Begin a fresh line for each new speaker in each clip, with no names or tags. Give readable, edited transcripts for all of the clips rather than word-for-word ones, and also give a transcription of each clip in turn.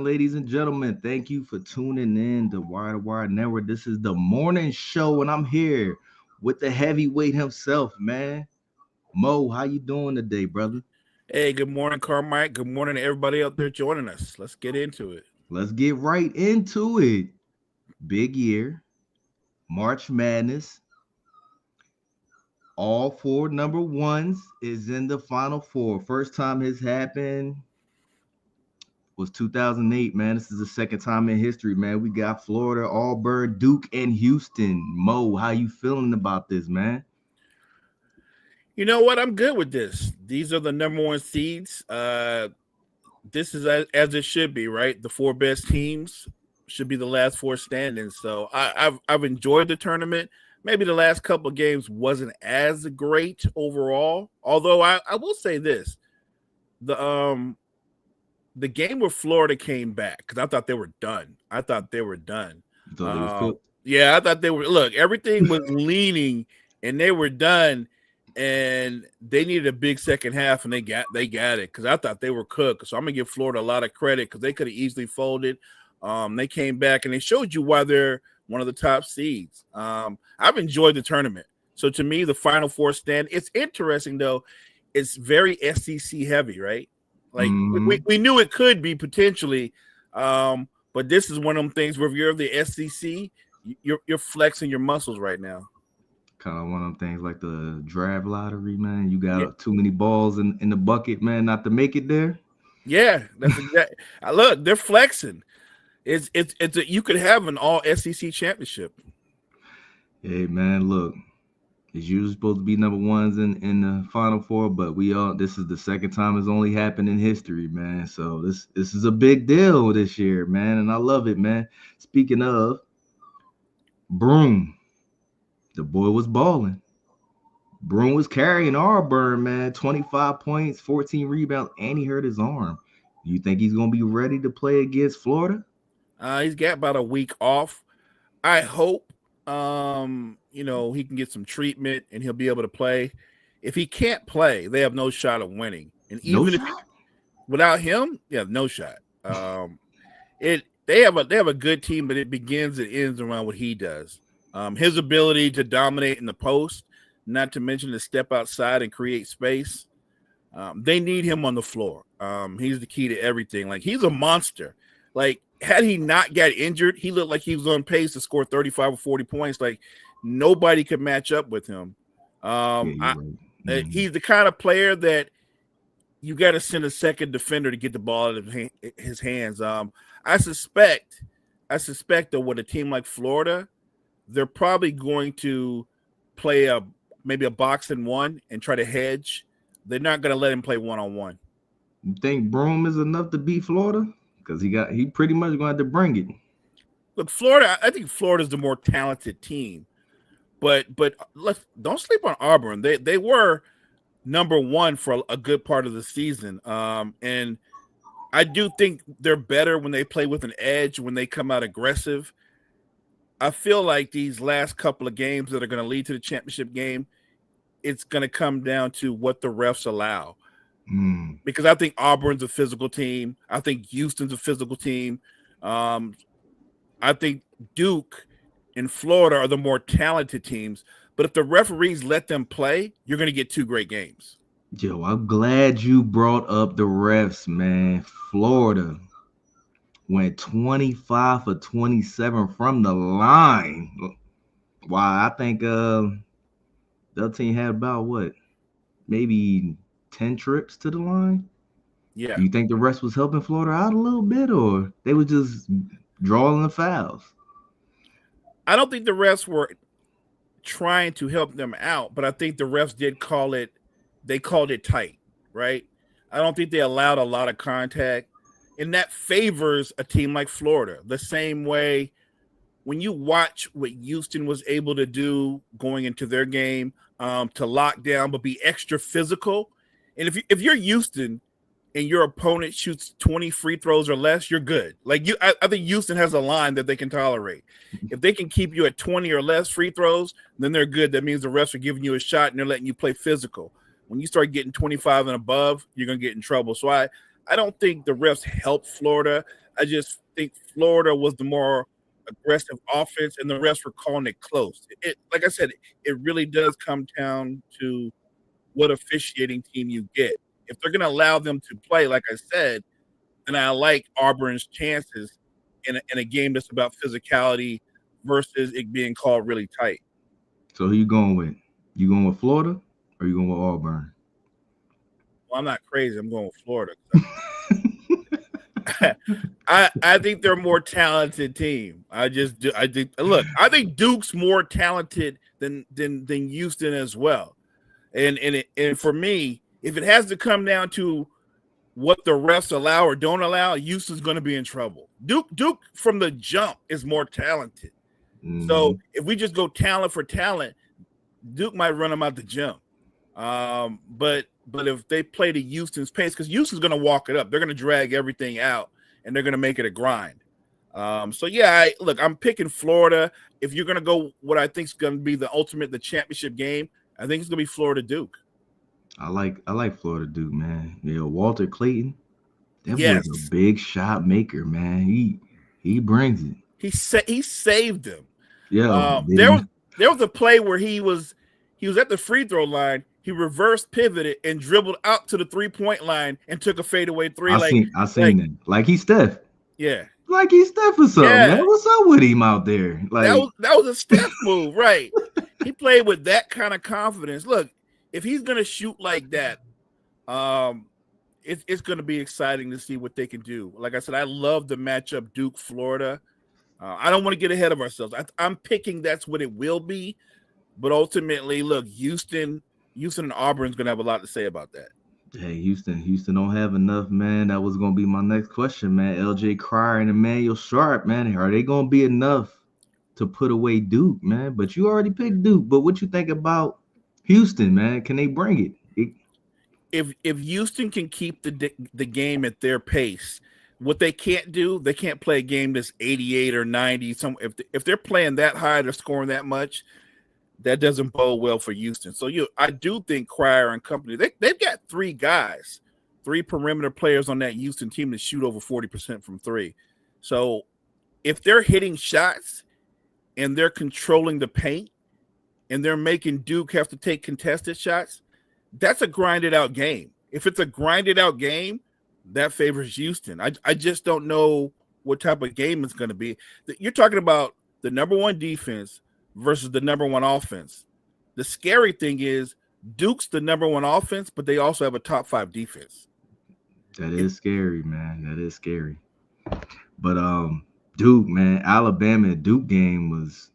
ladies and gentlemen. Thank you for tuning in to Wire to Wire Network. This is the morning show, and I'm here with the heavyweight himself, man. Mo, how you doing today, brother?
Hey, good morning, Carmike. Good morning to everybody out there joining us. Let's get into it.
Let's get right into it. Big year, March Madness. All four number ones is in the final four. First time it's happened was 2008, man. This is the second time in history, man. We got Florida, Auburn, Duke, and Houston. Mo, how you feeling about this, man?
You know what? I'm good with this. These are the number one seeds. This is as it should be, right? The four best teams should be the last four standing. So I've enjoyed the tournament. Maybe the last couple of games wasn't as great overall. Although I will say this: the game where Florida came back, because I thought they were done. I thought they were done.
You thought it was cooked?
Yeah, I thought they were. Look, everything was leaning, and they were done, and they needed a big second half, and they got it because I thought they were cooked. So I'm gonna give Florida a lot of credit because they could have easily folded. They came back and they showed you why they're one of the top seeds. I've enjoyed the tournament. So to me, the Final Four stand. It's interesting though. It's very SEC heavy, right? Like we knew it could be potentially, but this is one of them things where if you're the SEC, you're flexing your muscles right now.
Kind of one of them things like the draft lottery, man. You got too many balls in the bucket, man, not to make it there.
Yeah, that's exactly. Look, they're flexing. You could have an all SEC championship.
Hey, man, look. It's usually supposed to be number ones in the Final Four, but this is the second time it's only happened in history, man. So this is a big deal this year, man, and I love it, man. Speaking of Broom, the boy was balling. Broom was carrying Auburn, man. 25 points, 14 rebounds, and he hurt his arm. You think he's gonna be ready to play against Florida?
He's got about a week off. I hope he can get some treatment and he'll be able to play. If he can't play, they have no shot of winning. And even without him, yeah, no shot. They have a good team, but it begins and ends around what he does. His ability to dominate in the post, not to mention to step outside and create space. They need him on the floor. He's the key to everything. Like, he's a monster. Like, had he not got injured, he looked like he was on pace to score 35 or 40 points. Like, nobody could match up with him. He's the kind of player that you got to send a second defender to get the ball out of his hands. I suspect that with a team like Florida, they're probably going to play maybe a box and one and try to hedge. They're not going to let him play one-on-one.
You think Broom is enough to beat Florida? Because he pretty much going to have to bring it.
Look, Florida, I think Florida's the more talented team. But don't sleep on Auburn. They were number one for a good part of the season. And I do think they're better when they play with an edge, when they come out aggressive. I feel like these last couple of games that are going to lead to the championship game, it's going to come down to what the refs allow. Because I think Auburn's a physical team. I think Houston's a physical team. I think Duke and Florida are the more talented teams. But if the referees let them play, you're going to get two great games.
Yo, I'm glad you brought up the refs, man. Florida went 25 for 27 from the line. Wow, I think the other team had about maybe 10 trips to the line.
Yeah.
Do you think the rest was helping Florida out a little bit, or they were just drawing the fouls?
I don't think the refs were trying to help them out, but I think the refs did call it. They called it tight, right? I don't think they allowed a lot of contact, and that favors a team like Florida. The same way when you watch what Houston was able to do going into their game, to lock down but be extra physical. And if you're Houston and your opponent shoots 20 free throws or less, you're good. Like I think Houston has a line that they can tolerate. If they can keep you at 20 or less free throws, then they're good. That means the refs are giving you a shot and they're letting you play physical. When you start getting 25 and above, you're going to get in trouble. So I don't think the refs helped Florida. I just think Florida was the more aggressive offense, and the rest were calling it close. Like I said, it really does come down to what officiating team you get. If they're going to allow them to play, like I said, then I like Auburn's chances in a game that's about physicality versus it being called really tight.
So who you going with? You going with Florida or you going with Auburn?
Well, I'm not crazy. I'm going with Florida. I think they're a more talented team. I think Duke's more talented than Houston as well. And for me, if it has to come down to what the refs allow or don't allow, Houston's going to be in trouble. Duke from the jump is more talented. Mm-hmm. So if we just go talent for talent, Duke might run them out the jump. But if they play to Houston's pace, because Houston's going to walk it up, they're going to drag everything out and they're going to make it a grind. So yeah, I'm picking Florida. If you're going to go what I think is going to be the championship game, I think it's going to be Florida Duke.
I like Florida Duke, man. Yeah, Walter Clayton. That was a big shot maker, man. He brings it.
He saved them.
Yeah.
There was a play where he was at the free throw line. He reverse pivoted and dribbled out to the 3-point line and took a fadeaway three.
I seen that. Like he's Steph.
Yeah.
Like he's Steph or something, man. What's up with him out there? Like
that was a Steph move, right? He played with that kind of confidence. Look, if he's gonna shoot like that, it's gonna be exciting to see what they can do. Like I said, I love the matchup Duke Florida. I don't want to get ahead of ourselves. I'm picking that's what it will be, but ultimately, look, Houston and Auburn's gonna have a lot to say about that.
Hey, Houston don't have enough, man. That was gonna be my next question, man. LJ Cryer and Emmanuel Sharp, man, are they gonna be enough to put away Duke, man? But you already picked Duke. But what you think about Houston, man? Can they bring it?
If Houston can keep the game at their pace, what they can't do, they can't play a game that's 88 or 90. If they're playing that high, they're scoring that much. That doesn't bode well for Houston. So I do think Cryer and company, they've got 3 perimeter players on that Houston team that shoot over 40% from 3. So if they're hitting shots and they're controlling the paint and they're making Duke have to take contested shots, that's a grinded out game. If it's a grinded out game, that favors Houston. I just don't know what type of game it's going to be. You're talking about the number 1 defense versus the number 1 offense. The scary thing is Duke's the number 1 offense, but they also have a top 5 defense.
That is scary, man. That is scary. But Duke, man, Alabama Duke game was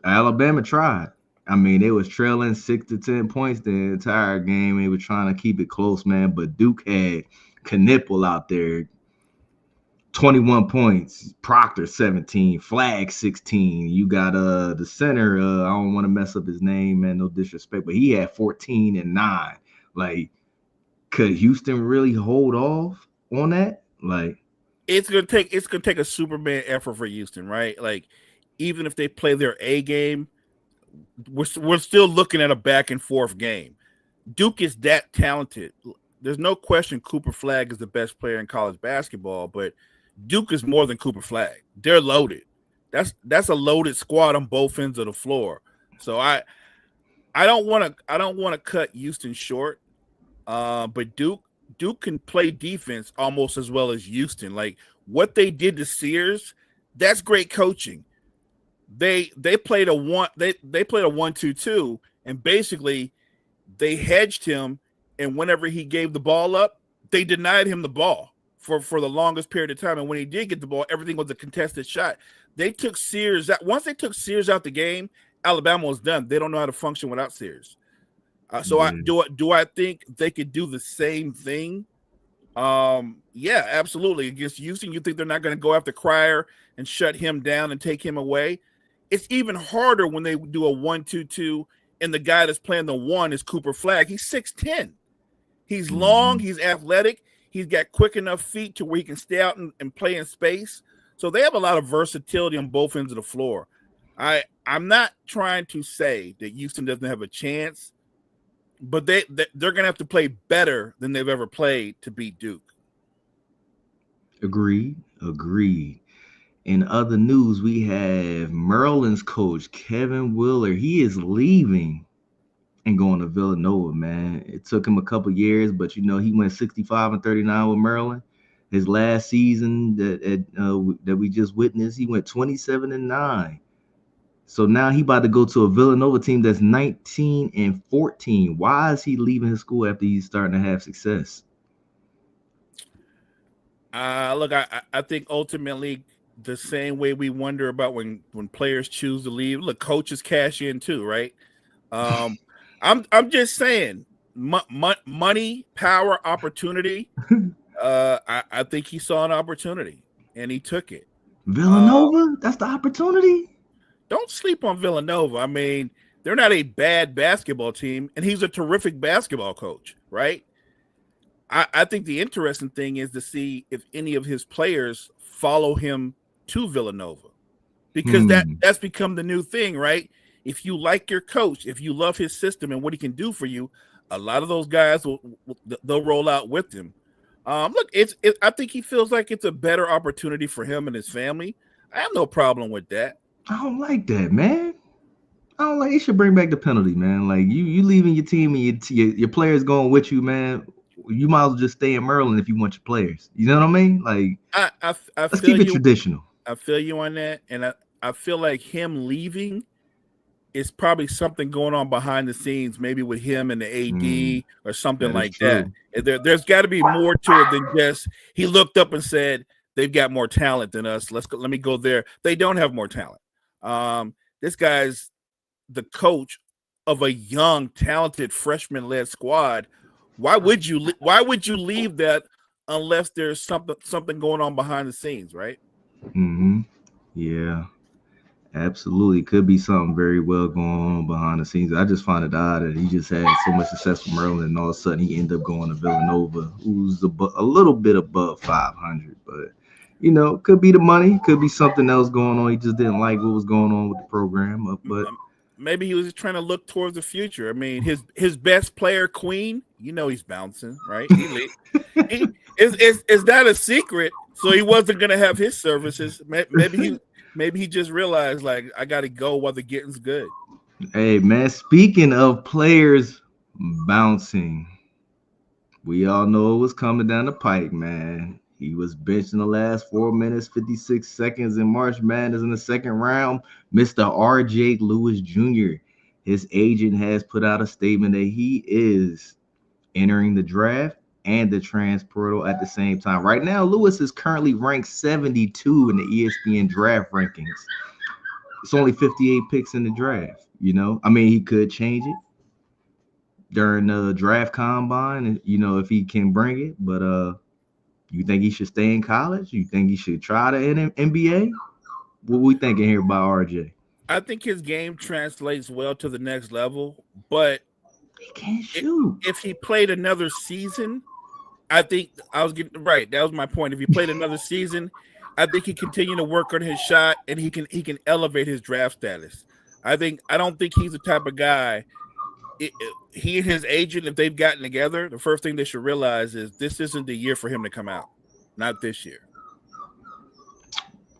Alabama tried. I mean, they was trailing 6 to 10 points the entire game. They were trying to keep it close, man. But Duke had Knipple out there, 21 points, Proctor 17, Flag 16. You got the center, I don't want to mess up his name, man, no disrespect, but he had 14 and 9. Like, could Houston really hold off on that? Like,
it's gonna take a Superman effort for Houston, right? Like, even if they play their A game, we're still looking at a back and forth game. Duke is that talented. There's no question Cooper Flag is the best player in college basketball, but Duke is more than Cooper Flag. They're loaded. That's a loaded squad on both ends of the floor. So I don't want to cut Houston short. But Duke can play defense almost as well as Houston. Like what they did to Sears, that's great coaching. They played a 1-2-2, and basically they hedged him, and whenever he gave the ball up, they denied him the ball for the longest period of time. And when he did get the ball, everything was a contested shot. They took Sears out. Once they took Sears out the game, Alabama was done. They don't know how to function without Sears. Do I think they could do the same thing? Yeah, absolutely. Against Houston, you think they're not going to go after Cryer and shut him down and take him away? It's even harder when they do a 1-2-2, and the guy that's playing the 1 is Cooper Flag. He's 6'10". He's long. He's athletic. He's got quick enough feet to where he can stay out and play in space. So they have a lot of versatility on both ends of the floor. I'm not trying to say that Houston doesn't have a chance, but they're going to have to play better than they've ever played to beat Duke.
Agreed. Agreed. In other news, we have Maryland's coach, Kevin Willard. He is leaving and going to Villanova, man. It took him a couple years, but he went 65-39 with Maryland. His last season that we just witnessed, he went 27-9. So now he about to go to a Villanova team that's 19-14. Why is he leaving his school after he's starting to have success?
Look, I think ultimately the same way we wonder about when players choose to leave. Look, coaches cash in too, right? I'm just saying, money, power, opportunity. I think he saw an opportunity and he took it.
Villanova, that's the opportunity.
Don't sleep on Villanova. I mean, they're not a bad basketball team, and he's a terrific basketball coach, right? I think the interesting thing is to see if any of his players follow him to Villanova, because that's become the new thing, right? If you like your coach, if you love his system and what he can do for you, a lot of those guys they'll roll out with him. Look, I think he feels like it's a better opportunity for him and his family. I have no problem with that.
I don't like that, man. I don't like. They should bring back the penalty, man. Like you leaving your team and your players going with you, man. You might as well just stay in Maryland if you want your players. You know what I mean? Like, let's keep it traditional.
I feel you on that, and I feel like him leaving is probably something going on behind the scenes, maybe with him and the AD or something like that. There's got to be more to it than just he looked up and said they've got more talent than us. Let me go there. They don't have more talent. This guy's the coach of a young, talented freshman-led squad. Why would you leave that unless there's something going on behind the scenes, right?
Yeah, absolutely. Could be something very well going on behind the scenes. I just find it odd that he just had so much success with Maryland, and all of a sudden he ended up going to Villanova, who's a little bit above 500. But could be the money, could be something else going on. He just didn't like what was going on with the program. But
maybe he was just trying to look towards the future. I mean, his best player, Queen, he's bouncing, right? It's not a secret, so he wasn't going to have his services. Maybe he just realized, like, I got to go while the getting's good.
Hey, man, speaking of players bouncing, we all know it was coming down the pike, man. He was benched in the last 4 minutes, 56 seconds in March Madness in the second round. Mr. R.J. Lewis Jr., his agent has put out a statement that he is entering the draft and the transfer portal at the same time. Right now, Lewis is currently ranked 72 in the ESPN draft rankings. It's only 58 picks in the draft, I mean, he could change it during the draft combine, if he can bring it. But you think he should stay in college? You think he should try the NBA? What we thinking here about RJ?
I think his game translates well to the next level, but
he can't shoot.
If he played another season, I think I was getting right. That was my point. If he played another season, I think he continue to work on his shot and he can elevate his draft status. I don't think he's the type of guy. He and his agent, if they've gotten together, the first thing they should realize is this isn't the year for him to come out. Not this year.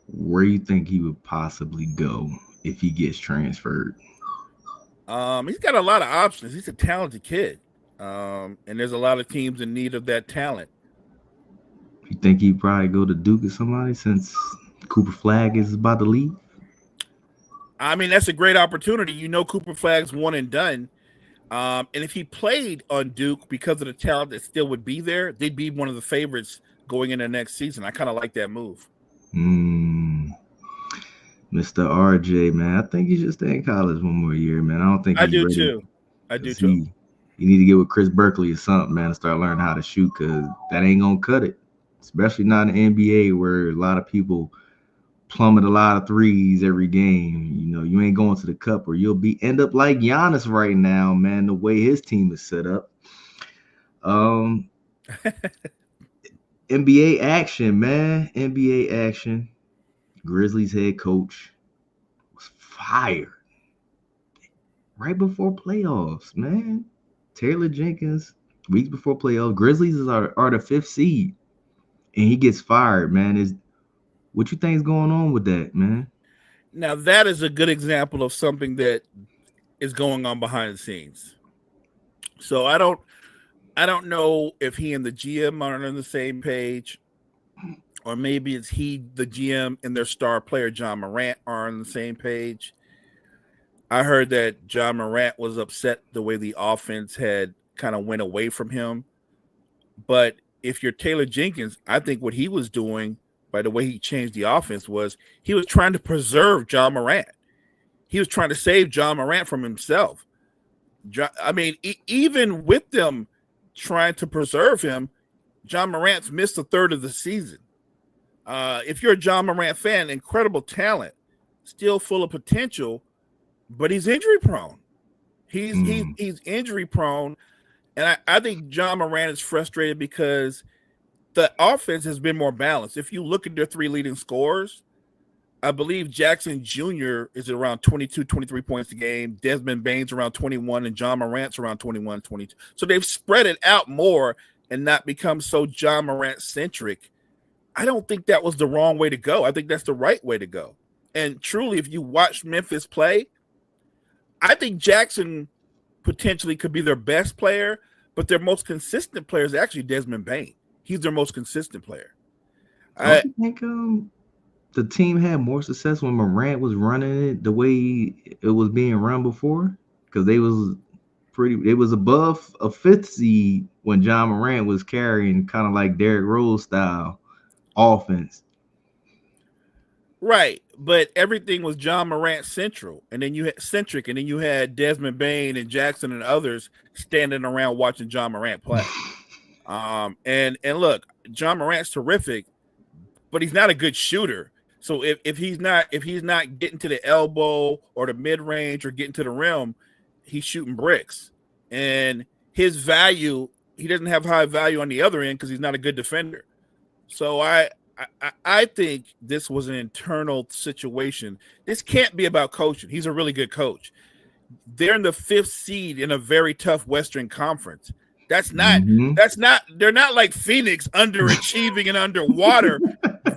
Where do you think he would possibly go if he gets transferred?
He's got a lot of options. He's a talented kid. And there's a lot of teams in need of that talent.
You think he'd probably go to Duke or somebody since Cooper Flagg is about to leave?
I mean, that's a great opportunity. Cooper Flagg's one and done. And if he played on Duke because of the talent that still would be there, they'd be one of the favorites going into next season. I kind of like that move.
Mr. RJ, man, I think he should stay in college one more year, man. I don't think
I do too.
You need to get with Chris Berkeley or something, man, and start learning how to shoot, because that ain't going to cut it, especially not in the NBA where a lot of people plummet a lot of threes every game. You ain't going to the cup, or you'll end up like Giannis right now, man, the way his team is set up. NBA action, man. NBA action. Grizzlies head coach was fired right before playoffs, man. Taylor Jenkins, weeks before playoffs. Grizzlies are the 5th seed. and he gets fired, man. Is what you think is going on with that, man?
Now that is a good example of something that is going on behind the scenes. So I don't know if he and the GM are on the same page, or maybe it's he, the GM, and their star player John Morant are on the same page. I heard that John Morant was upset the way the offense had kind of went away from him. But if you're Taylor Jenkins, I think what he was doing by the way he changed the offense was he was trying to preserve John Morant. He was trying to save John Morant from himself. I mean, even with them trying to preserve him, John Morant's missed a third of the season. If you're a John Morant fan, incredible talent, still full of potential, but he's injury prone. He's injury prone, and I think John Morant is frustrated because the offense has been more balanced. If you look at their three leading scorers, I believe Jackson Jr. is around 22, 23 points a game. Desmond Bane's around 21, and John Morant's around 21, 22. So they've spread it out more and not become so John Morant centric. I don't think that was the wrong way to go. I think that's the right way to go. And truly, if you watch Memphis play, I think Jackson potentially could be their best player, but their most consistent player is actually Desmond Bane. He's their most consistent player.
Don't you think the team had more success when Morant was running it the way it was being run before? Because they was above a fifth seed when John Morant was carrying kind of like Derrick Rose style offense.
Right, but everything was John Morant central, and then you had Desmond Bane and Jackson and others standing around watching John Morant play. And look, John Morant's terrific, but he's not a good shooter. So if he's not getting to the elbow or the mid range or getting to the rim, he's shooting bricks. And his value, he doesn't have high value on the other end because he's not a good defender. So I think this was an internal situation. This can't be about coaching. He's a really good coach. They're in the fifth seed in a very tough Western Conference. They're not like Phoenix underachieving and underwater.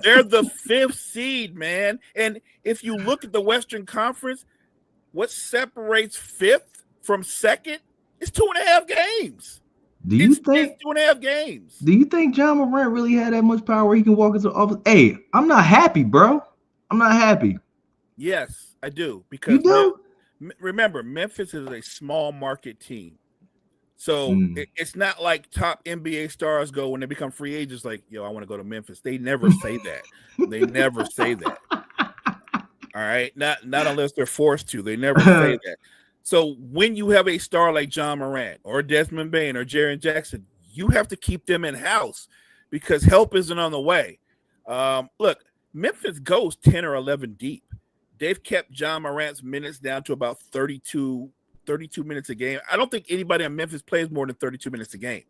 They're the fifth seed, man. And if you look at the Western Conference, what separates fifth from second is 2.5 games. It's 2.5 games.
Do you think John Morant really had that much power he can walk into the office? Hey, I'm not happy, bro. I'm not happy.
Yes, I do. Because
you do?
Remember, Memphis is a small market team. So it's not like top NBA stars go when they become free agents like, yo, I want to go to Memphis. They never say that. They never say that. All right. Not unless they're forced to. They never say that. So when you have a star like John Morant or Desmond Bane or Jaren Jackson, you have to keep them in-house because help isn't on the way. Look, Memphis goes 10 or 11 deep. They've kept John Morant's minutes down to about 32 minutes a game. I don't think anybody in Memphis plays more than 32 minutes a game.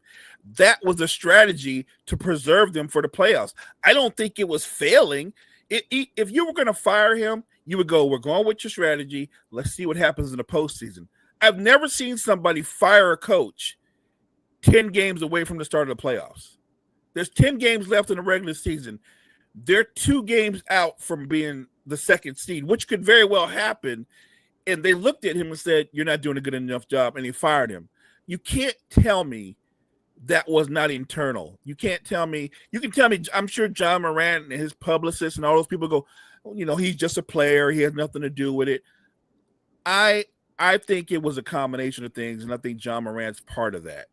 That was a strategy to preserve them for the playoffs. I don't think it was failing. If you were going to fire him, you would go, we're going with your strategy. Let's see what happens in the postseason. I've never seen somebody fire a coach 10 games away from the start of the playoffs. There's 10 games left in the regular season. They're 2 games out from being the second seed, which could very well happen. And they looked at him and said, you're not doing a good enough job, and he fired him. You can't tell me that was not internal. You can't tell me. You can tell me, I'm sure John Morant and his publicists and all those people go, well, he's just a player. He has nothing to do with it. I think it was a combination of things, and I think John Morant's part of that.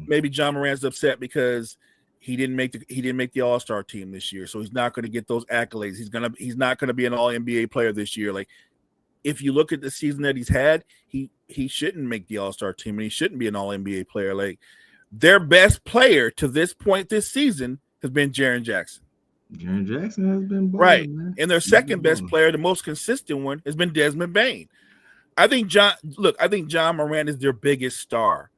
Maybe John Morant's upset because he didn't make the All-Star team this year, so he's not going to get those accolades. He's not going to be an All-NBA player this year. Like, if you look at the season that he's had, he shouldn't make the All-Star team, and he shouldn't be an All-NBA player. Like, their best player to this point this season has been Jaren Jackson.
Jaren Jackson has been balling,
right,
man.
And their second best player, the most consistent one, has been Desmond Bane. I think John Morant is their biggest star,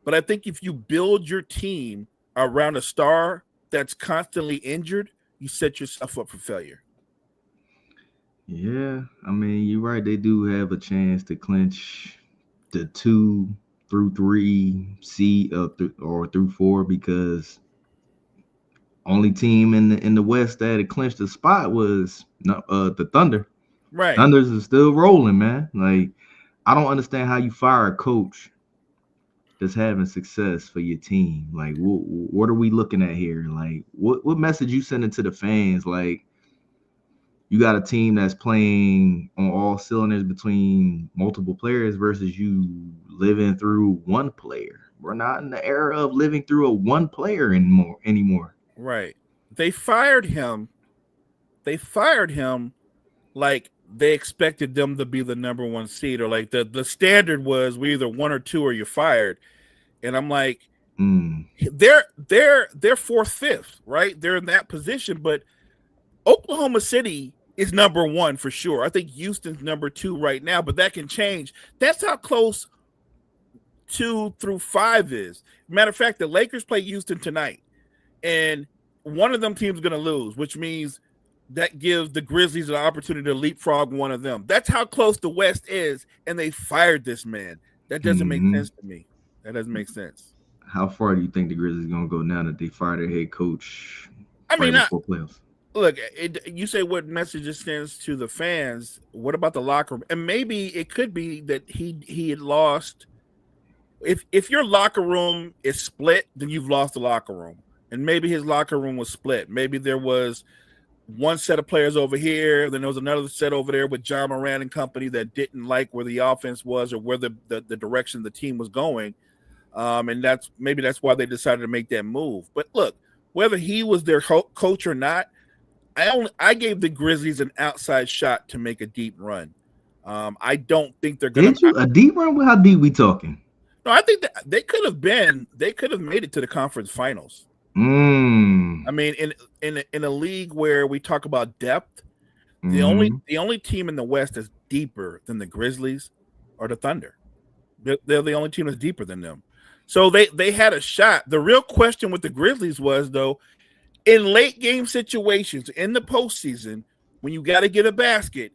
but I think if you build your team around a star that's constantly injured, you set yourself up for failure.
Yeah, I mean, you're right. They do have a chance to clinch the 2 through 3 seed or through 4 because Only team in the West that had clinched the spot was the Thunder.
Right.
Thunders is still rolling, man. Like, I don't understand how you fire a coach that's having success for your team. Like, what are we looking at here? Like, what message you sending to the fans? Like, you got a team that's playing on all cylinders between multiple players versus you living through one player. We're not in the era of living through a one player anymore.
Right. They fired him. They fired him like they expected them to be the number one seed, or like the standard was we either one or two or you're fired. And I'm like, they're fourth, fifth, right? They're in that position, but Oklahoma City is number one for sure. I think Houston's number two right now, but that can change. That's how close 2 through 5 is. Matter of fact, the Lakers play Houston tonight, and one of them teams is going to lose, which means that gives the Grizzlies an opportunity to leapfrog one of them. That's how close the West is, and they fired this man. That doesn't make sense to me. That doesn't make sense.
How far do you think the Grizzlies going to go now that they fired their head coach?
I mean,
before playoffs.
Look, you say what message it sends to the fans. What about the locker room? And maybe it could be that he had lost. If your locker room is split, then you've lost the locker room. And maybe his locker room was split. Maybe there was one set of players over here, then there was another set over there with John Moran and company that didn't like where the offense was or where the direction the team was going. And that's why they decided to make that move. But look, whether he was their coach or not, I gave the Grizzlies an outside shot to make a deep run. I don't think they're going
to a deep run. How deep we talking?
No, I think that they could have made it to the conference finals. I mean, in a league where we talk about depth, the only team in the West that's deeper than the Grizzlies are the Thunder. They're the only team that's deeper than them. So they had a shot. The real question with the Grizzlies was, though, in late game situations in the postseason, when you got to get a basket,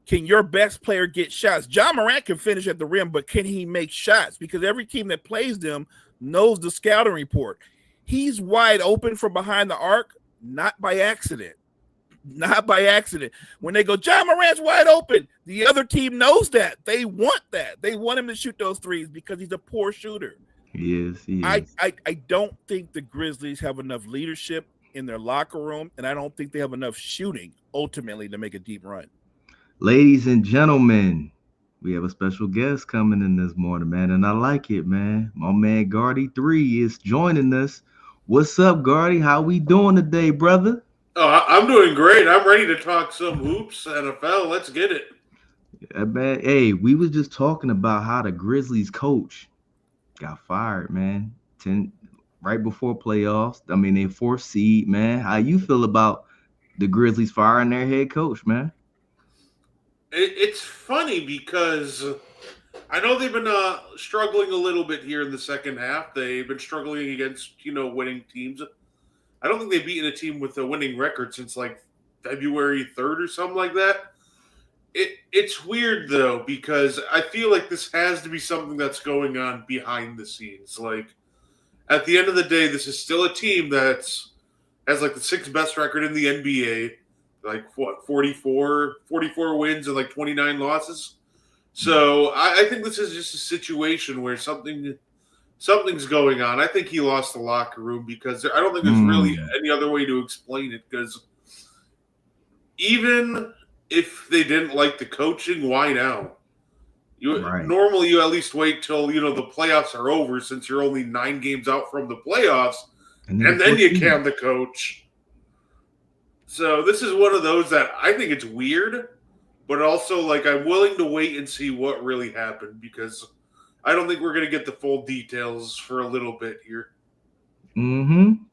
can your best player get shots? John Morant can finish at the rim, but can he make shots? Because every team that plays them knows the scouting report. He's wide open from behind the arc, not by accident. Not by accident. When they go, John Morant's wide open, the other team knows that. They want that. They want him to shoot those threes because he's a poor shooter.
He is.
I don't think the Grizzlies have enough leadership in their locker room, and I don't think they have enough shooting ultimately to make a deep run.
Ladies and gentlemen, we have a special guest coming in this morning, man, and I like it, man. My man Gardy 3 is joining us. What's up, Gardy? How we doing today, brother?
Oh, I'm doing great. I'm ready to talk some hoops, NFL. Let's get it.
Yeah, man. Hey, we was just talking about how the Grizzlies coach got fired, man. Right before playoffs. I mean, they 4th seed, man. How you feel about the Grizzlies firing their head coach, man?
It's funny because I know they've been struggling a little bit here in the second half. They've been struggling against, winning teams. I don't think they've beaten a team with a winning record since like February 3rd or something like that. It's weird, though, because I feel like this has to be something that's going on behind the scenes. Like, at the end of the day, this is still a team has like the 6th best record in the NBA. Like, what, 44 wins and like 29 losses? So I think this is just a situation where something's going on. I think he lost the locker room because I don't think there's really any other way to explain it, because even if they didn't like the coaching, why now? Normally you at least wait till the playoffs are over, since you're only 9 games out from the playoffs, and then you can the coach. So this is one of those that I think it's weird, but also like I'm willing to wait and see what really happened, because I don't think we're going to get the full details for a little bit here.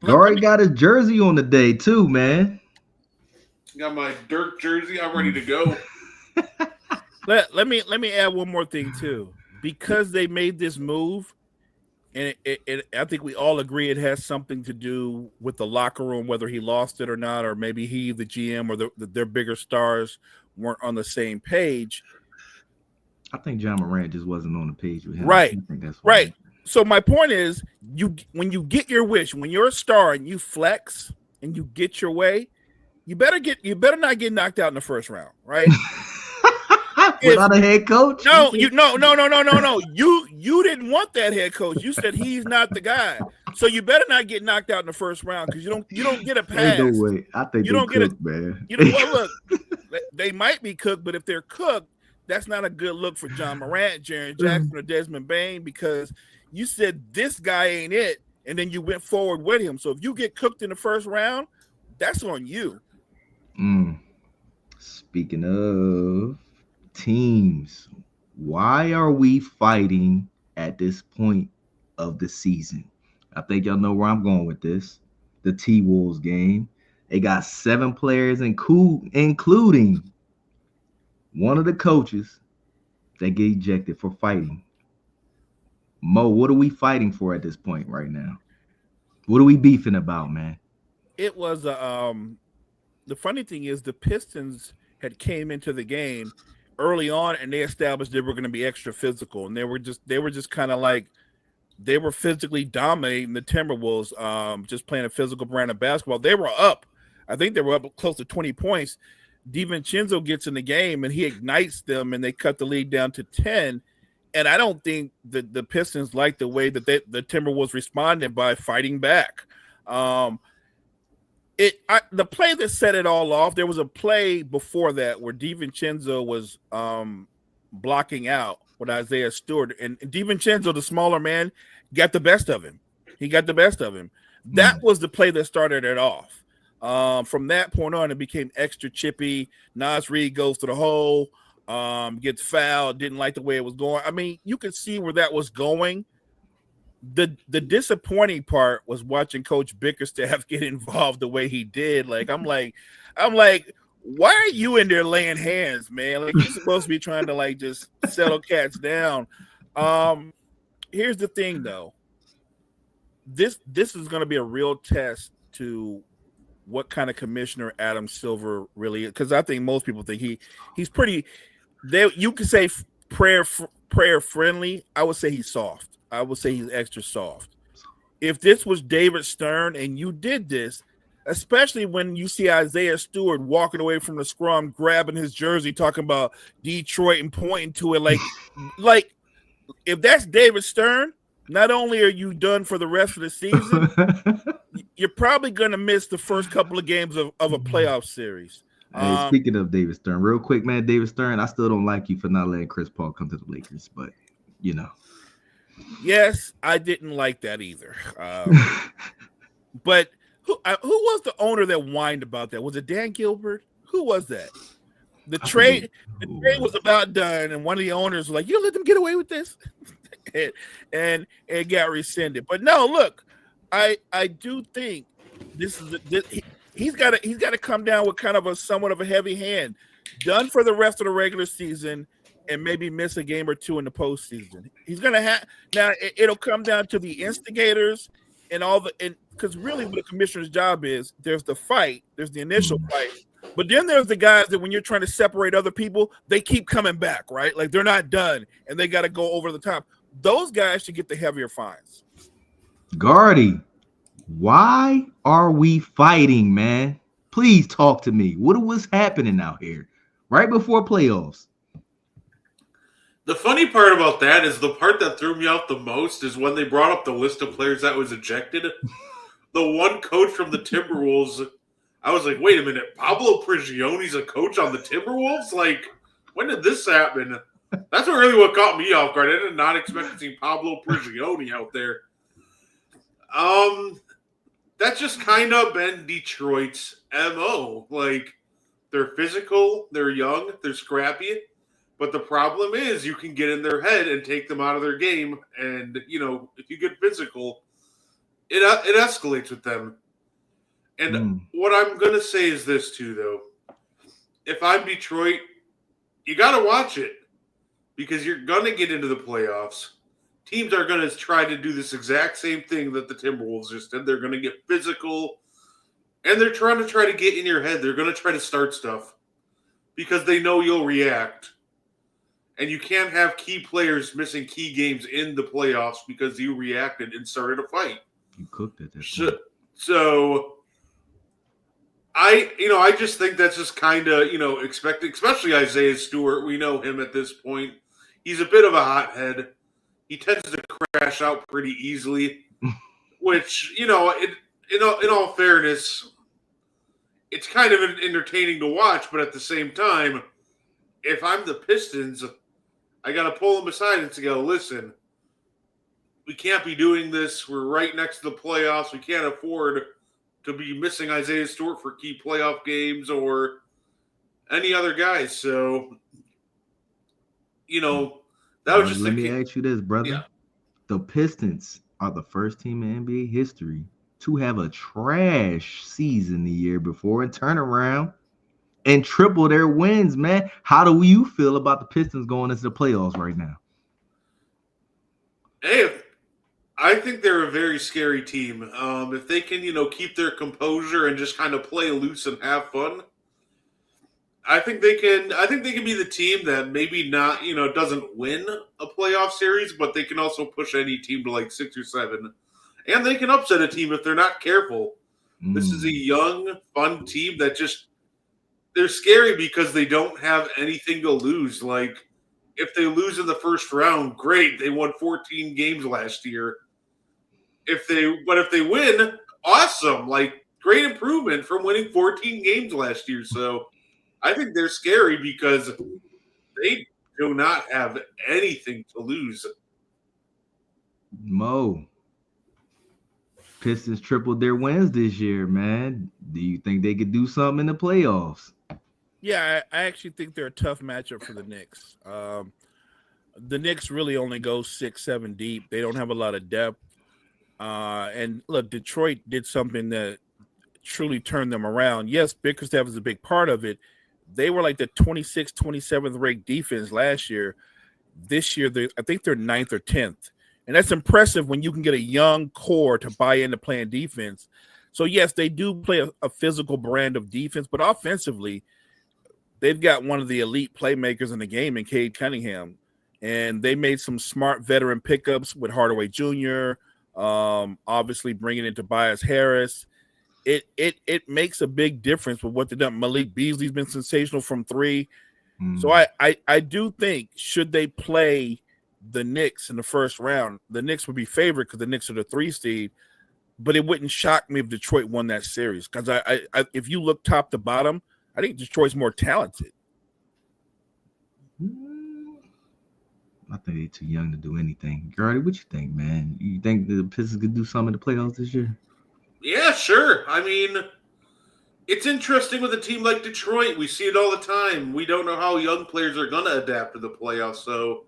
Already got his jersey on the day too, man.
Got my Dirk jersey. I'm ready to go.
Let me add one more thing too, because they made this move, and I think we all agree it has something to do with the locker room, whether he lost it or not, or maybe he, the GM, or their bigger stars weren't on the same page.
I think John Morant just wasn't on the page with him.
Right.
I think that's
right. So my point is, when you get your wish, when you're a star and you flex, and you get your way, you better not get knocked out in the first round, right?
Without a head coach?
No. You didn't want that head coach. You said he's not the guy. So you better not get knocked out in the first round because you don't get a pass.
No way. I think
you
they
don't get
cooked, man.
You know what? Look, they might be cooked, but if they're cooked, that's not a good look for John Morant, Jaren Jackson, or Desmond Bane, because you said this guy ain't it, and then you went forward with him. So if you get cooked in the first round, that's on you.
Speaking of teams, why are we fighting at this point of the season? I think y'all know where I'm going with this. The T-Wolves game. They got 7 players, including one of the coaches that get ejected for fighting. Mo, what are we fighting for at this point right now? What are we beefing about, man?
It was the funny thing is the Pistons had came into the game early on and they established they were going to be extra physical, and they were just kind of like they were physically dominating the Timberwolves, just playing a physical brand of basketball. They were up. I think they were up close to 20 points. DiVincenzo gets in the game and he ignites them and they cut the lead down to 10. And I don't think that the Pistons liked the way that the Timberwolves responded by fighting back. The play that set it all off, there was a play before that where DiVincenzo was blocking out with Isaiah Stewart, and DiVincenzo, the smaller man, got the best of him. He got the best of him. That was the play that started it off. From that point on, it became extra chippy. Naz Reid goes to the hole, gets fouled, didn't like the way it was going. I mean, you could see where that was going. The disappointing part was watching Coach Bickerstaff get involved the way he did. Like, I'm like, why are you in there laying hands, man? Like, you're supposed to be trying to like just settle cats down. Here's the thing, though. This is going to be a real test to what kind of commissioner Adam Silver really is, because I think most people think he's pretty. You could say prayer friendly. I would say he's soft. I would say he's extra soft. If this was David Stern and you did this, especially when you see Isaiah Stewart walking away from the scrum, grabbing his jersey, talking about Detroit and pointing to it, like if that's David Stern, not only are you done for the rest of the season, you're probably going to miss the first couple of games of a playoff series.
Hey, speaking of David Stern, real quick, man, David Stern, I still don't like you for not letting Chris Paul come to the Lakers, but you know.
Yes, I didn't like that either. But who was the owner that whined about that? Was it Dan Gilbert? Who was that? The trade was about done, and one of the owners was like, "You let them get away with this," and it got rescinded. But no, look, I do think this is he's got to come down with kind of somewhat of a heavy hand, done for the rest of the regular season, and maybe miss a game or two in the postseason. He's gonna have now. It'll come down to the instigators and because really what the commissioner's job is. There's the fight, there's the initial fight, but then there's the guys that when you're trying to separate other people, they keep coming back, right? Like they're not done and they got to go over the top. Those guys should get the heavier fines.
Gardy, why are we fighting, man? Please talk to me. What was happening out here right before playoffs?
The funny part about that is the part that threw me off the most is when they brought up the list of players that was ejected. The one coach from the Timberwolves, I was like, wait a minute, Pablo Prigione's a coach on the Timberwolves? Like, when did this happen? That's what caught me off guard. I did not expect to see Pablo Prigione out there. That's just kind of been Detroit's MO. Like, they're physical, they're young, they're scrappy. But the problem is you can get in their head and take them out of their game. And, you know, if you get physical, it escalates with them. And what I'm going to say is this, too, though. If I'm Detroit, you got to watch it. Because you're going to get into the playoffs. Teams are going to try to do this exact same thing that the Timberwolves just did. They're going to get physical. And they're trying to get in your head. They're going to try to start stuff. Because they know you'll react. And you can't have key players missing key games in the playoffs because you reacted and started a fight.
You cooked it.
So I just think that's just kind of, expected, especially Isaiah Stewart. We know him at this point. He's a bit of a hothead. He tends to crash out pretty easily, which, in all fairness, it's kind of entertaining to watch, but at the same time, if I'm the Pistons, I got to pull them aside and go, listen, we can't be doing this. We're right next to the playoffs. We can't afford to be missing Isaiah Stewart for key playoff games or any other guys. So, that was just
let me ask you this, brother. Yeah. The Pistons are the first team in NBA history to have a trash season the year before and turn around and triple their wins, man. How do you feel about the Pistons going into the playoffs right now?
Hey, I think they're a very scary team. If they can, keep their composure and just kind of play loose and have fun, I think they can be the team that maybe not, doesn't win a playoff series, but they can also push any team to like 6 or 7. And they can upset a team if they're not careful. This is a young, fun team that they're scary because they don't have anything to lose. Like, if they lose in the first round, great. They won 14 games last year. If they win, awesome. Like, great improvement from winning 14 games last year. So I think they're scary because they do not have anything to lose.
Mo, Pistons tripled their wins this year, man. Do you think they could do something in the playoffs?
Yeah, I actually think they're a tough matchup for the Knicks. The Knicks really only go 6-7 deep. They don't have a lot of depth. And look, Detroit did something that truly turned them around. Yes, Bickerstaff is a big part of it. They were like the 26th, 27th ranked defense last year. This year, I think they're 9th or 10th. And that's impressive when you can get a young core to buy into playing defense. So, yes, they do play a physical brand of defense, but offensively, they've got one of the elite playmakers in the game in Cade Cunningham. And they made some smart veteran pickups with Hardaway Jr., obviously bringing in Tobias Harris. It makes a big difference with what they've done. Malik Beasley's been sensational from 3. So I do think, should they play the Knicks in the first round, the Knicks would be favored because the Knicks are the 3 seed. But it wouldn't shock me if Detroit won that series because I if you look top to bottom, I think Detroit's more talented.
I think they're too young to do anything. Gertie, what you think, man? You think the Pistons could do something in the playoffs this year?
Yeah, sure. I mean, it's interesting with a team like Detroit. We see it all the time. We don't know how young players are going to adapt to the playoffs. So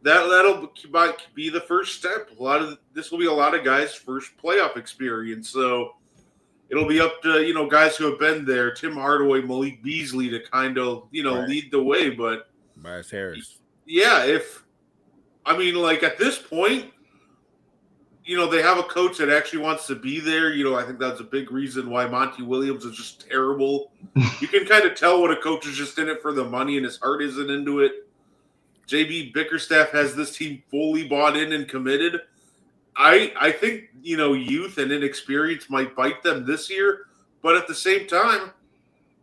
that'll be the first step. This will be a lot of guys' first playoff experience. So it'll be up to, guys who have been there, Tim Hardaway, Malik Beasley, to kind of, right, lead the way. But
Tobias Harris.
Yeah, at this point, they have a coach that actually wants to be there. I think that's a big reason why Monty Williams is just terrible. You can kind of tell when a coach is just in it for the money and his heart isn't into it. JB Bickerstaff has this team fully bought in and committed. I think, youth and inexperience might bite them this year, but at the same time,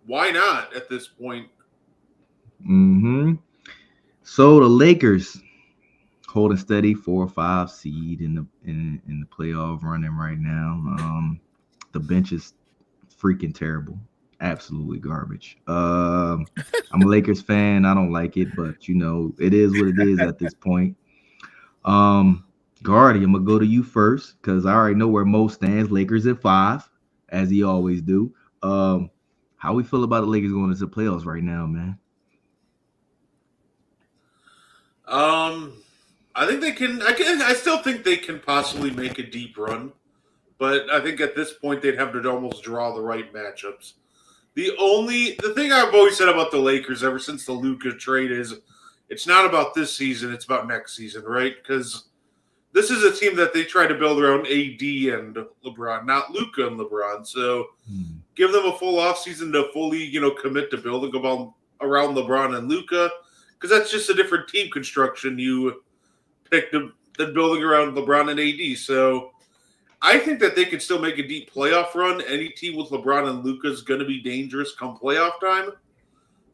why not at this point?
Mm-hmm. So the Lakers holding steady 4 or 5 seed in the playoff running right now. The bench is freaking terrible, absolutely garbage. I'm a Lakers fan. I don't like it, but it is what it is at this point. Gardy, I'm gonna go to you first because I already know where Mo stands. Lakers at 5, as he always do. How we feel about the Lakers going into the playoffs right now, man?
I think they can. I still think they can possibly make a deep run, but I think at this point they'd have to almost draw the right matchups. The thing I've always said about the Lakers ever since the Luka trade is, it's not about this season; it's about next season, right? Because this is a team that they try to build around AD and LeBron, not Luka and LeBron. So give them a full offseason to fully, commit to building around LeBron and Luka. Because that's just a different team construction you picked than building around LeBron and AD. So I think that they could still make a deep playoff run. Any team with LeBron and Luka is going to be dangerous come playoff time.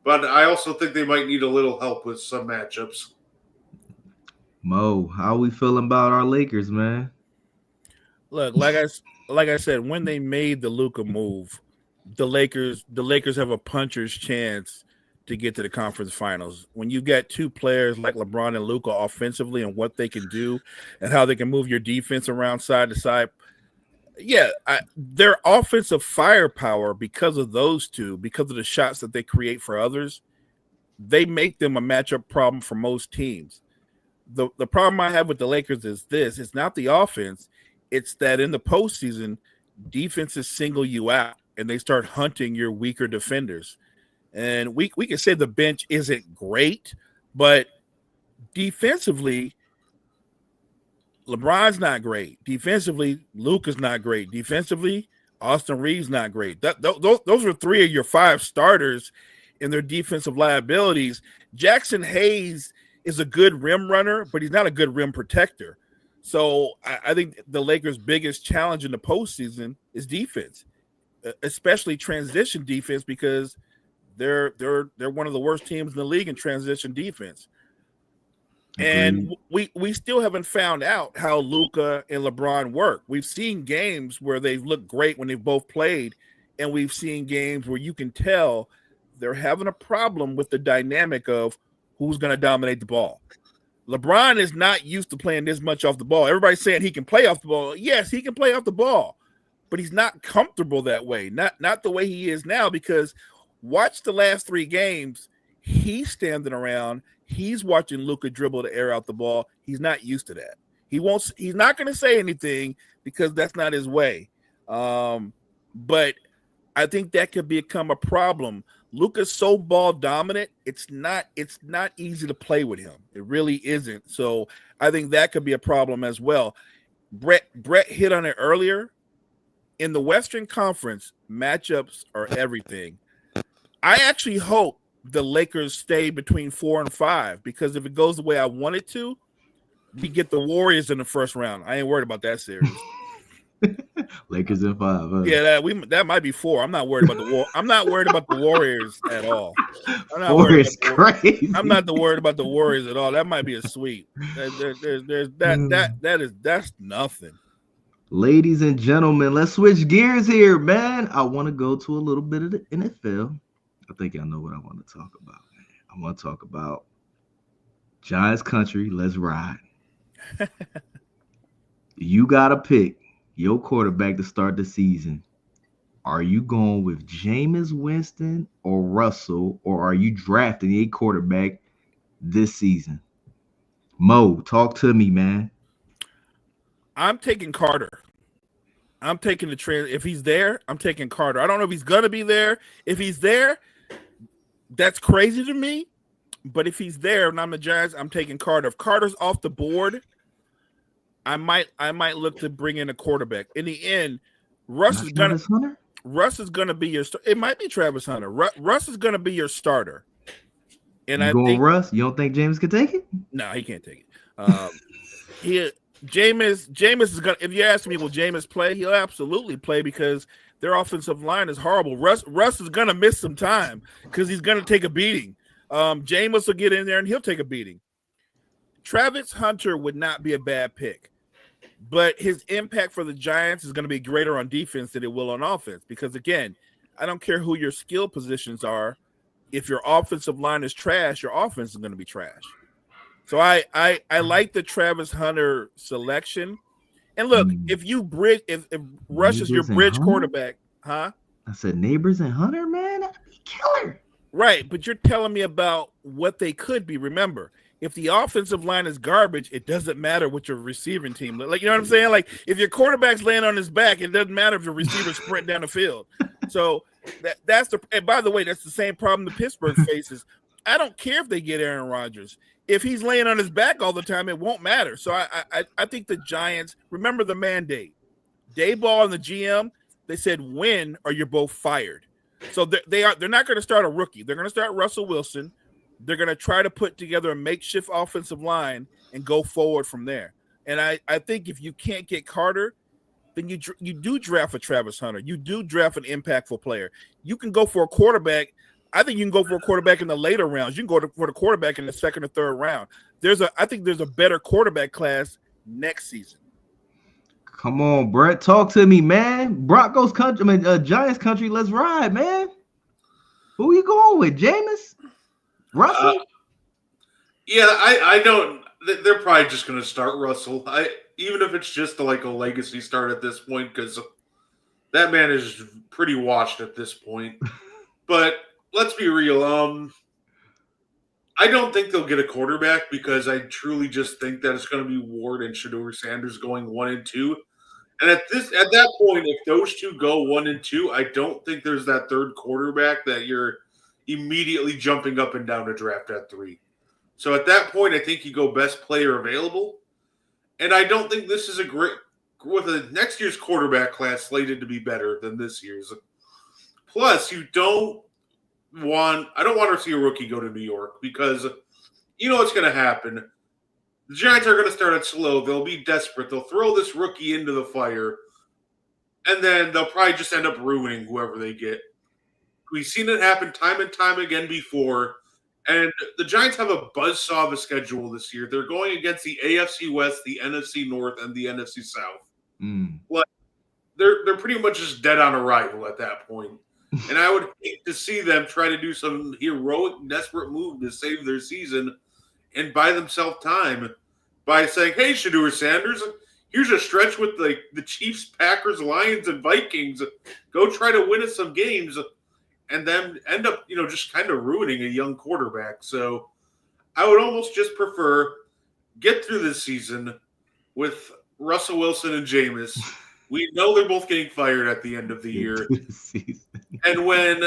But I also think they might need a little help with some matchups.
Mo,
how we feeling about our Lakers, man?
Look, like I said, when they made the Luka move, the Lakers have a puncher's chance to get to the conference finals. When you got two players like LeBron and Luka offensively and what they can do and how they can move your defense around side to side, their offensive firepower, because of those two, because of the shots that they create for others, they make them a matchup problem for most teams. The problem I have with the Lakers is this: it's not the offense, it's that in the postseason, defenses single you out and they start hunting your weaker defenders. And we can say the bench isn't great, but defensively, LeBron's not great. Defensively, Luka's not great. Defensively, Austin Reeves not great. Those are three of your five starters in their defensive liabilities. Jackson Hayes is a good rim runner, but he's not a good rim protector. So I think the Lakers' biggest challenge in the postseason is defense, especially transition defense, because they're one of the worst teams in the league in transition defense. And we still haven't found out how Luka and LeBron work. We've seen games where they've looked great when they've both played, and we've seen games where you can tell they're having a problem with the dynamic of who's going to dominate the ball. LeBron is not used to playing this much off the ball. Everybody's saying he can play off the ball. Yes, he can play off the ball, but he's not comfortable that way. Not the way he is now, because watch the last three games. He's standing around. He's watching Luka dribble to air out the ball. He's not used to that. He's not going to say anything because that's not his way. But I think that could become a problem. Luka's so ball dominant, it's not easy to play with him. It really isn't. So I think that could be a problem as well. Brett hit on it earlier. In the Western Conference, matchups are everything. I actually hope the Lakers stay between 4 and 5, because if it goes the way I want it to, we get the Warriors in the first round. I ain't worried about that series.
Lakers in 5. Huh?
Yeah, that might be 4. I'm not worried about the war. I'm not worried about the Warriors at all.
Warriors crazy.
I'm not worried about the Warriors at all. That might be a sweep. That's nothing.
Ladies and gentlemen, let's switch gears here, man. I want to go to a little bit of the NFL. I think I know what I want to talk about, man. I want to talk about Giants country. Let's ride. You got to pick your quarterback to start the season. Are you going with Jameis Winston or Russell, or are you drafting a quarterback this season? Mo, talk to me, man.
I'm taking Carter. I'm taking the trend. If he's there, I'm taking Carter. I don't know if he's going to be there. If he's there, that's crazy to me. But if he's there and I'm the Giants, I'm taking Carter. If Carter's off the board, I might look to bring in a quarterback. In the end, Russ is going to be your – it might be Travis Hunter. Russ is going to be your starter. And
I think Russ? You don't think James can take it?
No, he can't take it. Jameis is going to – if you ask me, will Jameis play? He'll absolutely play, because their offensive line is horrible. Russ is going to miss some time because he's going to take a beating. Jameis will get in there and he'll take a beating. Travis Hunter would not be a bad pick, but his impact for the Giants is going to be greater on defense than it will on offense, because, again, I don't care who your skill positions are. If your offensive line is trash, your offense is going to be trash. So I like the Travis Hunter selection. And look, if Rush is your bridge quarterback, huh?
I said Neighbors and Hunter, man, that'd be killer.
Right, but you're telling me about what they could be. Remember, if the offensive line is garbage, it doesn't matter what your receiving team, like, you know what I'm saying? Like, if your quarterback's laying on his back, it doesn't matter if your receiver sprint down the field. So that's the. And by the way, that's the same problem the Pittsburgh faces. I don't care if they get Aaron Rodgers. If he's laying on his back all the time, it won't matter. So I think the Giants, remember the mandate. Dayball and the GM, they said win or you're both fired. So they're not going to start a rookie. They're going to start Russell Wilson. They're going to try to put together a makeshift offensive line and go forward from there. And I think if you can't get Carter, then you do draft a Travis Hunter. You do draft an impactful player. You can go for a quarterback. I think you can go for a quarterback in the later rounds. You can go for the quarterback in the second or third round. I think there's a better quarterback class next season.
Come on, Brett. Talk to me, man. Broncos country, Giants country. Let's ride, man. Who you going with, Jameis? Russell?
Yeah, I don't. They're probably just going to start Russell. Even if it's just a legacy start at this point, because that man is pretty washed at this point. But let's be real. I don't think they'll get a quarterback because I truly just think that it's going to be Ward and Shedeur Sanders going 1 and 2. And at that point, if those two go 1 and 2, I don't think there's that third quarterback that you're immediately jumping up and down to draft at 3. So at that point, I think you go best player available. And I don't think this is with a next year's quarterback class slated to be better than this year's. Plus, I don't want to see a rookie go to New York because you know what's going to happen. The Giants are going to start it slow. They'll be desperate. They'll throw this rookie into the fire, and then they'll probably just end up ruining whoever they get. We've seen it happen time and time again before, and the Giants have a buzzsaw of a schedule this year. They're going against the AFC West, the NFC North, and the NFC South. Like, they're pretty much just dead on arrival at that point. And I would hate to see them try to do some heroic, desperate move to save their season and buy themselves time by saying, hey, Shedeur Sanders, here's a stretch with the Chiefs, Packers, Lions, and Vikings. Go try to win us some games and then end up, just kind of ruining a young quarterback. So I would almost just prefer get through this season with Russell Wilson and Jameis. We know they're both getting fired at the end of the year. And when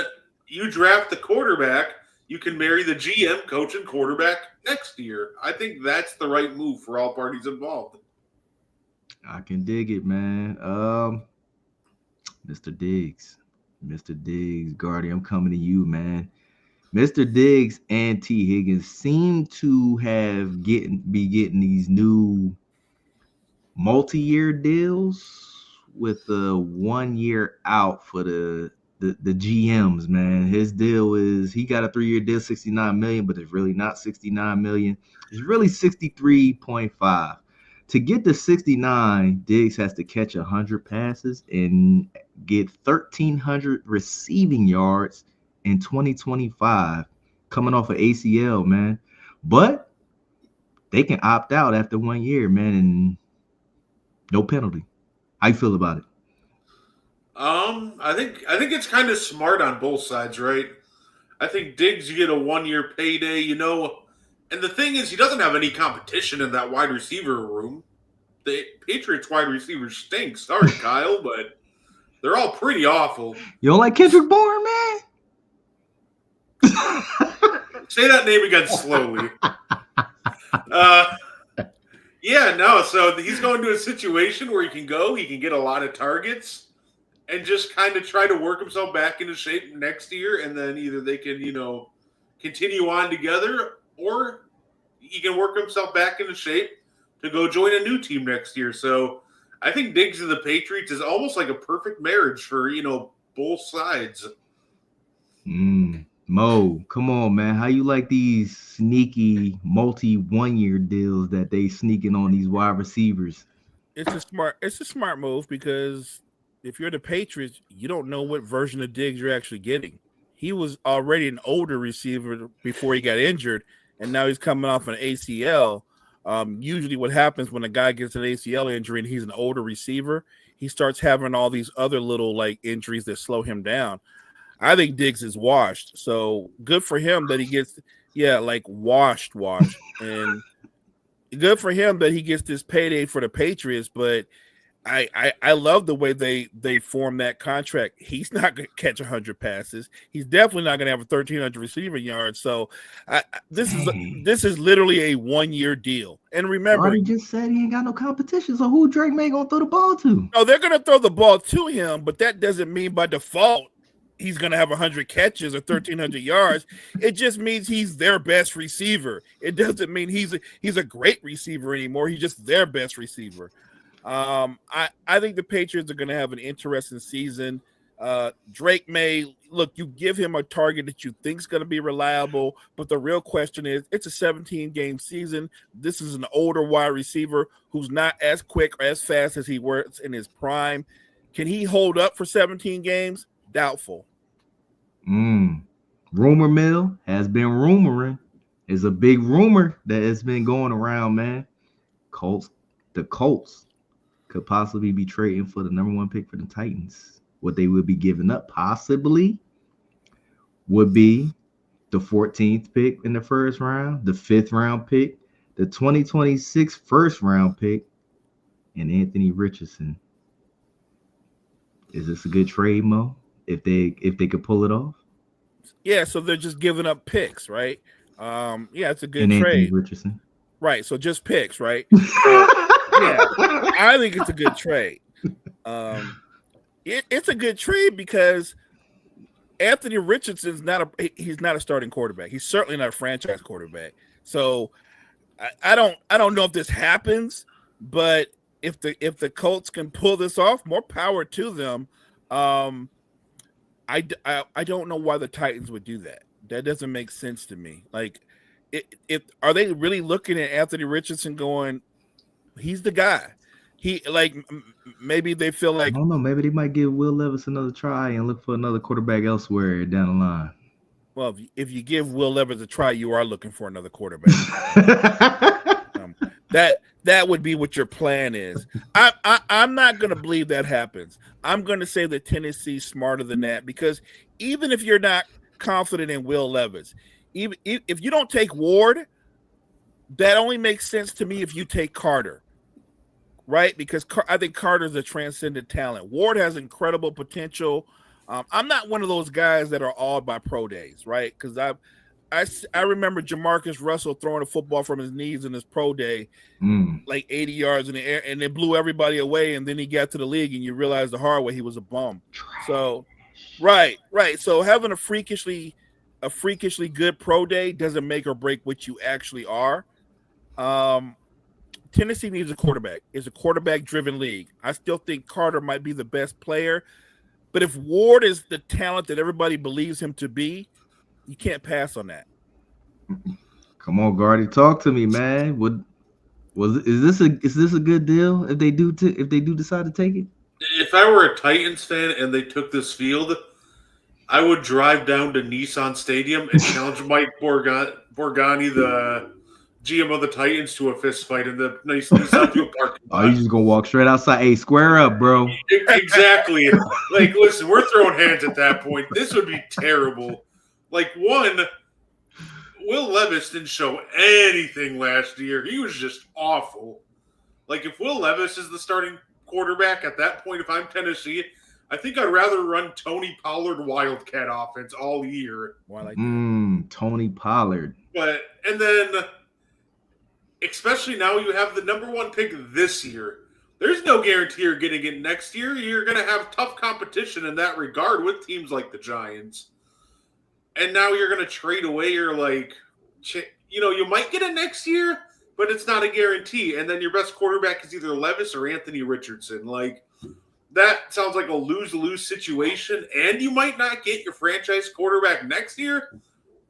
you draft the quarterback, you can marry the GM, coach, and quarterback next year. I think that's the right move for all parties involved.
I can dig it, man. Mr. Diggs, Guardy, I'm coming to you, man. Mr. Diggs and T. Higgins seem to be getting these new multi-year deals with the 1 year out for the GMs, man. His deal is he got a 3-year deal, $69 million, but it's really not $69 million. It's really 63.5. To get to 69, Diggs has to catch 100 passes and get 1,300 receiving yards in 2025, coming off of ACL, man. But they can opt out after 1 year, man, and no penalty. How you feel about it?
I think it's kind of smart on both sides, right? I think Diggs, you get a 1 year payday, and the thing is, he doesn't have any competition in that wide receiver room. The Patriots wide receivers stink. Sorry, Kyle, but they're all pretty awful.
You don't like Kendrick Bourne, man?
Say that name again slowly. So he's going to a situation where he can get a lot of targets and just kind of try to work himself back into shape next year, and then either they can, continue on together, or he can work himself back into shape to go join a new team next year. So I think Diggs and the Patriots is almost like a perfect marriage for, both sides.
Mo, come on, man. How you like these sneaky multi-1-year deals that they sneaking on these wide receivers?
It's a smart move because if you're the Patriots, you don't know what version of Diggs you're actually getting. He was already an older receiver before he got injured, and now he's coming off an ACL. Usually what happens when a guy gets an ACL injury and he's an older receiver, he starts having all these other little injuries that slow him down. I think Diggs is washed. So good for him that he gets, washed. And good for him that he gets this payday for the Patriots, but I love the way they form that contract. He's not going to catch 100 passes. He's definitely not going to have 1,300 receiving yards. So this is literally a 1 year deal. And remember,
he just said he ain't got no competition. So who Drake May gonna throw the ball to?
No, they're going to throw the ball to him, but that doesn't mean by default he's going to have 100 catches or 1,300 yards. It just means he's their best receiver. It doesn't mean he's a great receiver anymore. He's just their best receiver. I think the Patriots are going to have an interesting season. Drake May, look, you give him a target that you think is going to be reliable, but the real question is, it's a 17-game season. This is an older wide receiver who's not as quick or as fast as he was in his prime. Can he hold up for 17 games? Doubtful.
Rumor mill has been rumoring. It's a big rumor that has been going around, man. The Colts could possibly be trading for the number 1 pick for the Titans. What they would be giving up possibly would be the 14th pick in the first round, the 5th round pick, the 2026 first round pick, and Anthony Richardson. Is this a good trade, Mo? If they could pull it off?
Yeah, so they're just giving up picks, right? Yeah, it's a good
and
trade.
Anthony Richardson.
Right, so just picks, right? So, yeah, I think it's a good trade. It's a good trade because Anthony Richardson's he's not a starting quarterback. He's certainly not a franchise quarterback. So I don't know if this happens, but if the Colts can pull this off, more power to them. I don't know why the Titans would do that. That doesn't make sense to me. Like, are they really looking at Anthony Richardson going, he's the guy? Maybe they feel like,
I don't know. Maybe they might give Will Levis another try and look for another quarterback elsewhere down the line.
Well, if you give Will Levis a try, you are looking for another quarterback. That would be what your plan is. I'm not going to believe that happens. I'm going to say that Tennessee's smarter than that, because even if you're not confident in Will Levis, even if you don't take Ward, that only makes sense to me if you take Carter. Right, because I think Carter's a transcendent talent. Ward has incredible potential. I'm not one of those guys that are awed by pro days, right? Because I remember Jamarcus Russell throwing a football from his knees in his pro day, like 80 yards in the air, and it blew everybody away. And then he got to the league, and you realize the hard way he was a bum. So, right. So having a freakishly good pro day doesn't make or break what you actually are. Tennessee needs a quarterback. It's a quarterback-driven league. I still think Carter might be the best player, but if Ward is the talent that everybody believes him to be, you can't pass on that.
Come on, Gardy, talk to me, man. Is this a good deal if they do decide to take it?
If I were a Titans fan and they took this field, I would drive down to Nissan Stadium and challenge Mike Borgani, the GM of the Titans, to a fist fight in the nice Nissan field parking lot.
Oh, you just gonna walk straight outside? Hey, square up, bro.
Exactly. Like, listen, we're throwing hands at that point. This would be terrible. Like, one, Will Levis didn't show anything last year. He was just awful. Like, if Will Levis is the starting quarterback at that point, if I'm Tennessee, I think I'd rather run Tony Pollard Wildcat offense all year.
Well, I like
Tony Pollard.
And then, especially now you have the number 1 pick this year. There's no guarantee you're getting it next year. You're going to have tough competition in that regard with teams like the Giants. And now you're going to trade away your, you might get it next year, but it's not a guarantee. And then your best quarterback is either Levis or Anthony Richardson. Like, that sounds like a lose-lose situation. And you might not get your franchise quarterback next year.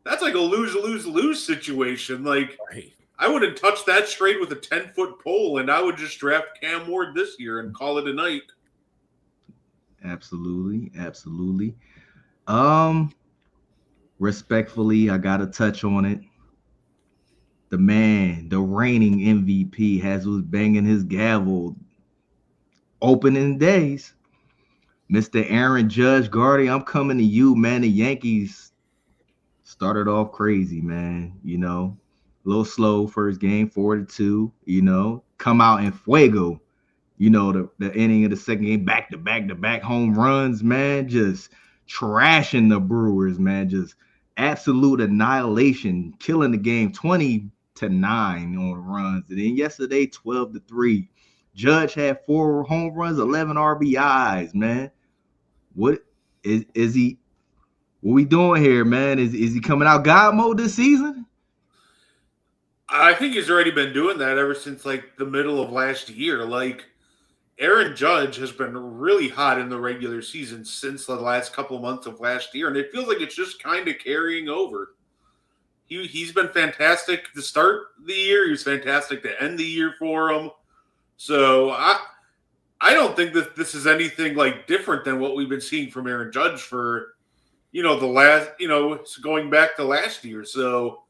That's like a lose-lose-lose situation. Like,
right.
I wouldn't touch that trade with a 10-foot pole, and I would just draft Cam Ward this year and call it a night.
Absolutely. Respectfully, I gotta touch on it. The man, the reigning MVP, was banging his gavel opening days. Mr. Aaron Judge, Gardy, I'm coming to you, man. The Yankees started off crazy, man. A little slow first game, 4-2. Come out in fuego. The inning of the second game, back-to-back home runs, man. Just trashing the Brewers, man. Just absolute annihilation, killing the game 20-9 on runs. And then yesterday, 12-3. Judge had 4 home runs, 11 RBIs, man. What is he? What we doing here, man? Is he coming out God mode this season?
I think he's already been doing that ever since the middle of last year. Aaron Judge has been really hot in the regular season since the last couple of months of last year, and it feels like it's just kind of carrying over. He's been fantastic to start the year. He was fantastic to end the year for him. So I don't think that this is anything like different than what we've been seeing from Aaron Judge for, the last, going back to last year. So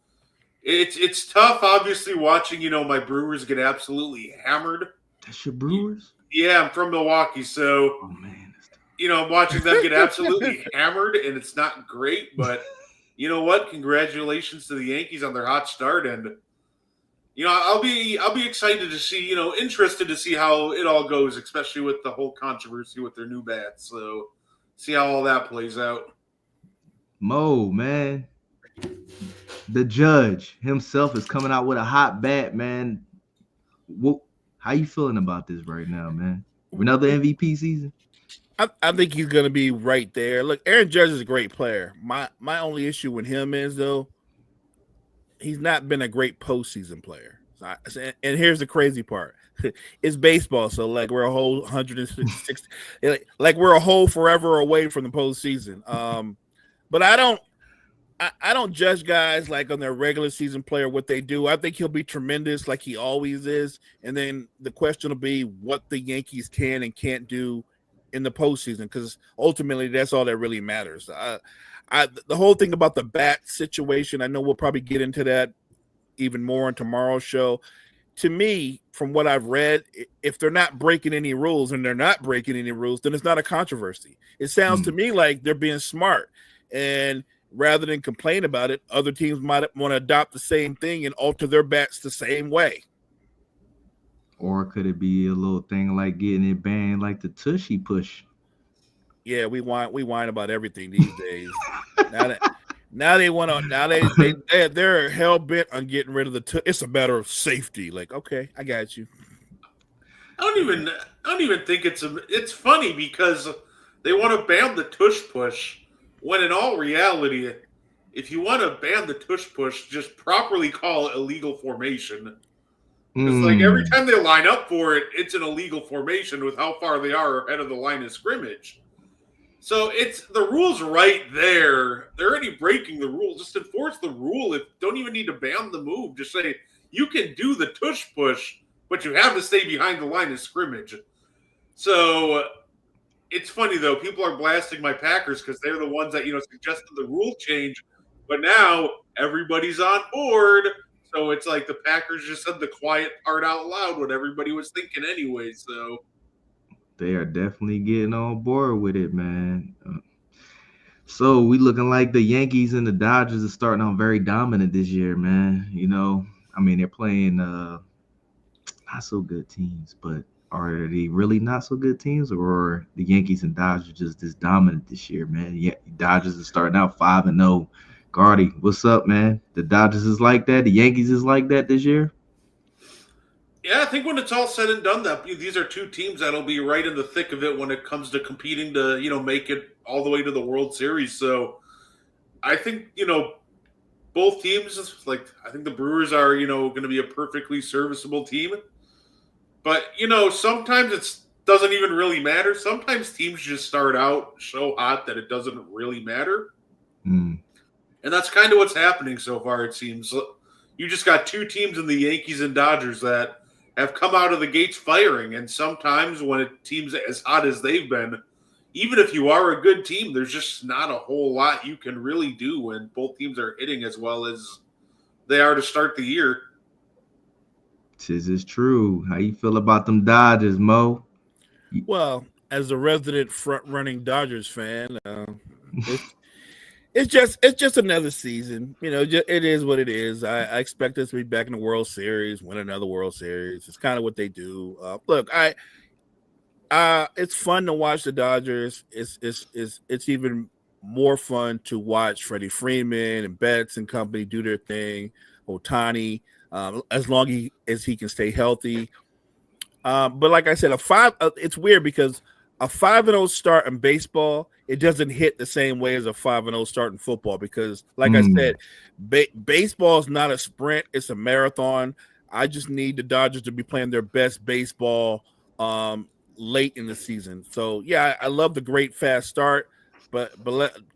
it's tough, obviously, watching, my Brewers get absolutely hammered.
That's your Brewers?
Yeah, I'm from Milwaukee. So,
oh, man,
I'm watching them get absolutely hammered, and it's not great. But you know what? Congratulations to the Yankees on their hot start. And, I'll be excited to see, interested to see how it all goes, especially with the whole controversy with their new bats. So, see how all that plays out.
Mo, man. The Judge himself is coming out with a hot bat, man. How you feeling about this right now, man? Another MVP season?
I think he's going to be right there. Look, Aaron Judge is a great player. My only issue with him is, though, he's not been a great postseason player. And here's the crazy part. It's baseball, so like we're a whole 166, like we're a whole forever away from the postseason. But I don't judge guys like on their regular season player what they do. I think he'll be tremendous like he always is. And then the question will be what the Yankees can and can't do in the postseason, because ultimately that's all that really matters. The whole thing about the bat situation, I know we'll probably get into that even more on tomorrow's show. To me, from what I've read, if they're not breaking any rules, and they're not breaking any rules, then it's not a controversy. It sounds to me like they're being smart. And rather than complain about it, other teams might want to adopt the same thing and alter their bats the same way.
Or could it be a little thing like getting it banned, like the Tushy push?
Yeah, we whine about everything these days. Now they want to. Now they're hell bent on getting rid of the. It's a matter of safety. Like, okay, I got you.
I don't even think it's funny because they want to ban the tush push when in all reality, if you want to ban the tush push, just properly call it illegal formation. Because like every time they line up for it, it's an illegal formation with how far they are ahead of the line of scrimmage. So it's the rules right there. They're already breaking the rule. Just enforce the rule. Don't even need to ban the move. Just say you can do the tush push, but you have to stay behind the line of scrimmage. So it's funny though. People are blasting my Packers because they're the ones that suggested the rule change, but now everybody's on board. So it's like the Packers just said the quiet part out loud, what everybody was thinking anyway. So
they are definitely getting on board with it, man. So we looking like the Yankees and the Dodgers are starting out very dominant this year, man. I mean, they're playing not so good teams, but are they really not so good teams, or are the Yankees and Dodgers just this dominant this year, man? Yeah, Dodgers are starting out 5-0. Gardy, what's up, man? The Dodgers is like that. The Yankees is like that this year.
Yeah, I think when it's all said and done, that these are two teams that'll be right in the thick of it when it comes to competing to make it all the way to the World Series. So I think both teams, I think the Brewers are going to be a perfectly serviceable team. But sometimes it doesn't even really matter. Sometimes teams just start out so hot that it doesn't really matter. And that's kind of what's happening so far, it seems. You just got two teams in the Yankees and Dodgers that have come out of the gates firing. And sometimes when a team's as hot as they've been, even if you are a good team, there's just not a whole lot you can really do when both teams are hitting as well as they are to start the year.
This is true. How you feel about them Dodgers, Mo?
Well, as a resident front-running Dodgers fan, it's just another season. It is what it is. I expect us to be back in the World Series, win another World Series. It's kind of what they do. Look, it's fun to watch the Dodgers. It's even more fun to watch Freddie Freeman and Betts and company do their thing. Ohtani, as long as he can stay healthy. But like I said, it's weird because a 5-0 start in baseball, it doesn't hit the same way as a 5-0 start in football because, like I said, baseball is not a sprint; it's a marathon. I just need the Dodgers to be playing their best baseball late in the season. So yeah, I love the great fast start, but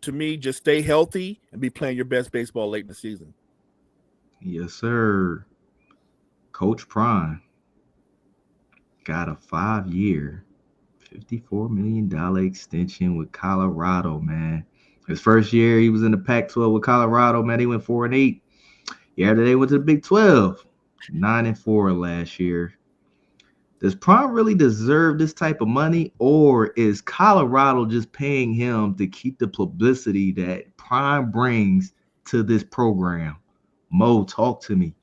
to me, just stay healthy and be playing your best baseball late in the season.
Yes, sir. Coach Prime got a 5-year, $54 million extension with Colorado, man. His first year, he was in the Pac-12 with Colorado, man. He went 4-8. Yeah, after they went to the Big 12, 9-4 last year. Does Prime really deserve this type of money, or is Colorado just paying him to keep the publicity that Prime brings to this program? Mo, talk to me.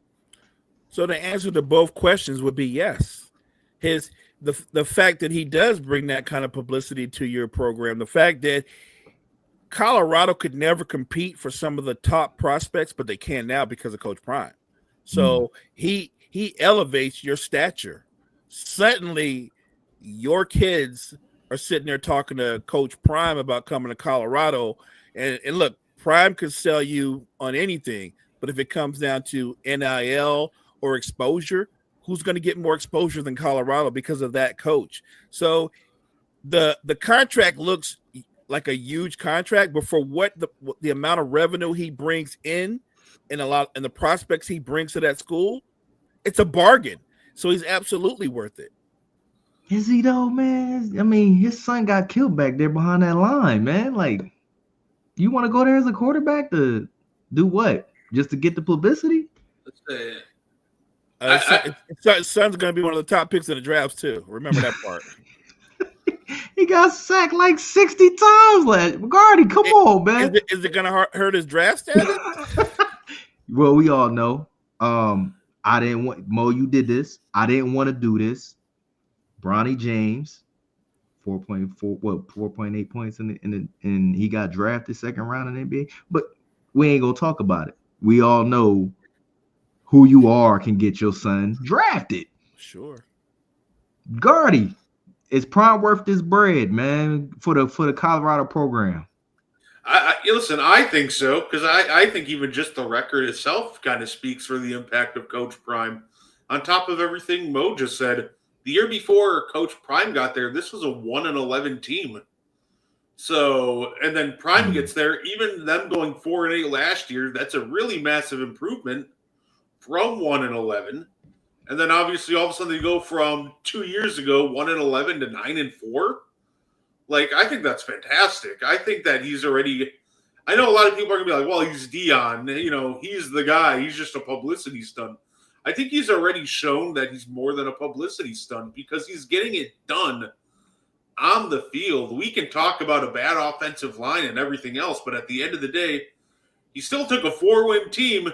So the answer to both questions would be yes. The fact that he does bring that kind of publicity to your program, the fact that Colorado could never compete for some of the top prospects, but they can now because of Coach Prime. So he elevates your stature. Suddenly, your kids are sitting there talking to Coach Prime about coming to Colorado. And look, Prime could sell you on anything, but if it comes down to NIL or exposure, who's going to get more exposure than Colorado because of that coach? So the contract looks like a huge contract, but for what the amount of revenue he brings in and the prospects he brings to that school, it's a bargain. So he's absolutely worth it.
Is he though, man? I mean, his son got killed back there behind that line, man. Like, you want to go there as a quarterback to do what? Just to get the publicity?
His son's going to be one of the top picks in the drafts too. Remember that part.
He got sacked like 60 times last. Gardy, come on, man.
Is it going to hurt his draft status?
Well, we all know. I didn't want Mo. You did this. I didn't want to do this. Bronny James, 4.8 points and he got drafted second round in the NBA. But we ain't gonna talk about it. We all know who you are can get your son drafted.
Sure.
Gardy, is Prime worth this bread, man, for the Colorado program?
Listen, I think so, because I think even just the record itself kind of speaks for the impact of Coach Prime. On top of everything Mo just said, the year before Coach Prime got there, this was a 1-11 team. So, and then Prime gets there, even them going 4-8 last year, that's a really massive improvement from 1-11. And then obviously all of a sudden they go from 2 years ago, 1-11 to 9-4. Like, I think that's fantastic. I think that he's already – I know a lot of people are going to be like, well, he's Deion. You know, he's the guy. He's just a publicity stunt. I think he's already shown that he's more than a publicity stunt because he's getting it done on the field. We can talk about a bad offensive line and everything else, but at the end of the day, he still took a 4-win team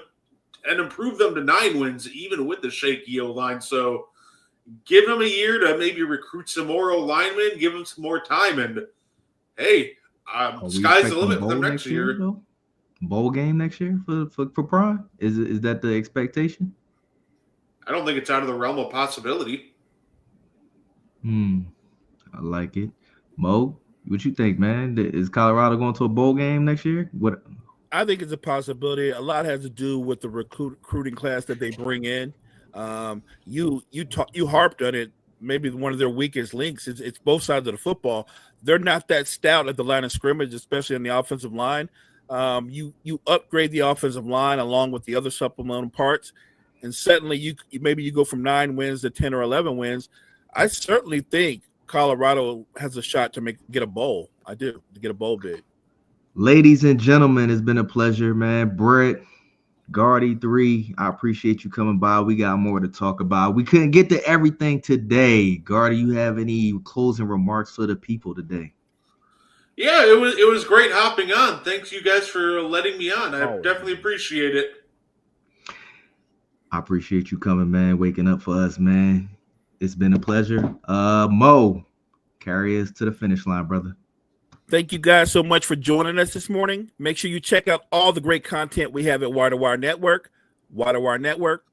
and improved them to 9 wins, even with the shaky O-line. So – give him a year to maybe recruit some more O-linemen, give him some more time, and hey, sky's the limit for them next year.
Bowl game next year for Prime? Is that the expectation?
I don't think it's out of the realm of possibility.
I like it. Mo, what you think, man? Is Colorado going to a bowl game next year? What?
I think it's a possibility. A lot has to do with the recruiting class that they bring in. You harped on it. Maybe one of their weakest links. It's both sides of the football. They're not that stout at the line of scrimmage, especially on the offensive line. You upgrade the offensive line along with the other supplemental parts, and suddenly you go from 9 wins to 10 or 11 wins. I certainly think Colorado has a shot to get a bowl. I do, to get a bowl bid.
Ladies and gentlemen, it's been a pleasure, man. Brett, Gardy 3, I appreciate you coming by. We got more to talk about. We couldn't get to everything today. Gardy, you have any closing remarks for the people today?
Yeah, it was great hopping on. Thanks you guys for letting me on. I definitely appreciate it.
I appreciate you coming, man, waking up for us, man. It's been a pleasure. Mo, carry us to the finish line, brother.
Thank you guys so much for joining us this morning. Make sure you check out all the great content we have at Wire to Wire Network. Wire to Wire Network,